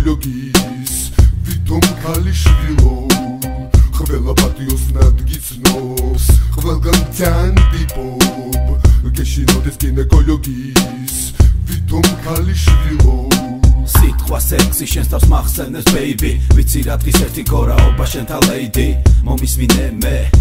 გინეკოლოგის ვითომ ქალიშვილო ყველა პატიოს ნადგიცნობს ყველგან თანდიპობ გეშინოდეს გინეკოლოგის ვითომ ქალიშვილო სიტყვა სექსი შენს თავს მახსენებს ბეიბი ვიცი რა დღის ერთი გორაობა შენთა ლეიდი მომისმინე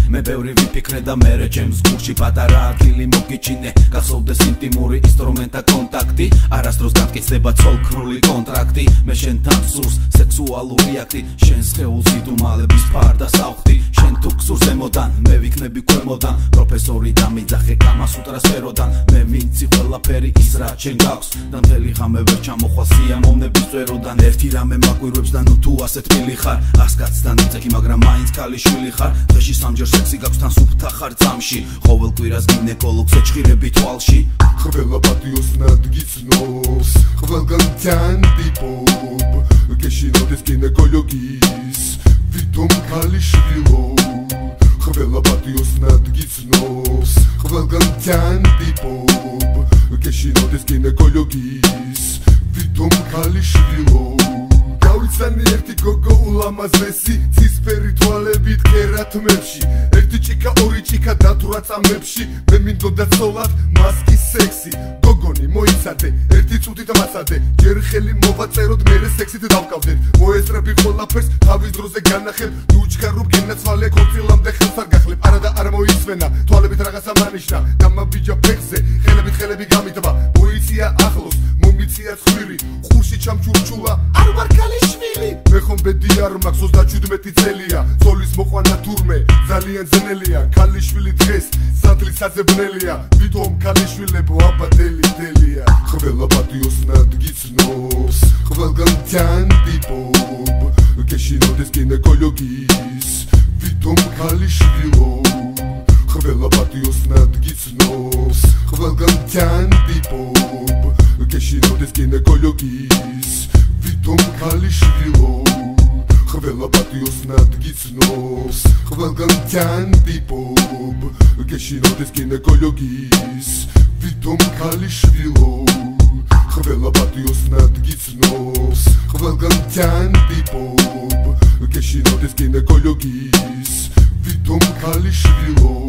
მე ბევრი ვიფიქრე და მერე ჩემს გულში პატარა ადგილი მოგიჩინე გახსოვდეს ინტიმური ინსტრუმენტთა კონტაქტი არასდროს გაგკიცდება ცოლქრული კონტრაქტი მე შენთან სურს სექსუალური აქტი შენს სხეულს იდუმალების ფარდა საუხდი შენ თუ გსურს ზემოდან მე ვიქნები ქვემოდან პროფესორი დამიძახე კამასუტრას სფეროდან მე ვიცი ყველაფერი ის რა შენ გაქვს და მთელი ღამე ვერ ჩამოხვალ სიამოვნების წვეროდან ერთი რამე მაგვირვებს და ნუ თუ ასეთ მილი ხარ ასკაცთან იწექი მაგრამ მაინც ქალიშვილი ხარ დღეში სამჯერ სექსი გაქვს თან სუფთა ხარ წამში ყოველ კვირას გინეკოლოგს ეჭხირები თვალში ყველა პატიოს ნადგიცნობს ყველგან თანდიპობ გეშინოდეს გინეკოლოგის ვითომ ქალიშვილო ყველა პატიოს ნადგიცნობს ყველგან თანდიპობ გეშინოდეს გინეკოლოგის ვითომ ქალიშვილო გავიცანი ერთი გოგო ულამაზესი ცისფერი თვალებით კერათმებში ერთი ჭიქა ორი ჭიქა დათვრა წამებში მე მინდოდა ცოლად მასკის სექსი გოგონი მოიცადე ერთი წუთით მასადე ჯერ ხელი მოვაწეროთ მერე სექსით დავკავდეთ მოესწრები ყველაფერს თავის დროზე განახებ ნუ ჩქარობ გენაცვალე ქორწილამდე ხელს არ გახლებ არა და არ მოისმენა თვალებით რაღაცა მანიშნა დამაბიჯა ფეხზე ხელები გამიტბა მოიცია ახლოს მომიცია ცხვირი ხურში ჩამჩურჩულა არ ვარ ქალიშვილი მე ხომ ბედი არ მაქვს 37 წელია ცოლის მოყვანა თურმე ძალიან ძნელია ქალიშვილი დღეს სადლისაზე ბნელია ვითომ ქალიშვილებო აბადელი დელია ყველა პატიოს ნადგიცნობს ყველგან თანდიპობ გეშინოდეს გინეკოლოგის ვითომ ქალიშვილო ყველა პატიოს ნადგიცნობს ყველგან თანდიპობ გეშინოდეს გინეკოლოგის ვითომ ქალიშვილო ყველა პატიოს ნადგიცნობს ყველგან თანდიპობ გეშინოდეს გინეკოლოგის ვითომ ქალიშვილო ყველა პატიოს ნადგიცნობს ყველგან თანდიპობ გეშინოდეს გინეკოლოგის ვითომ ქალიშვილო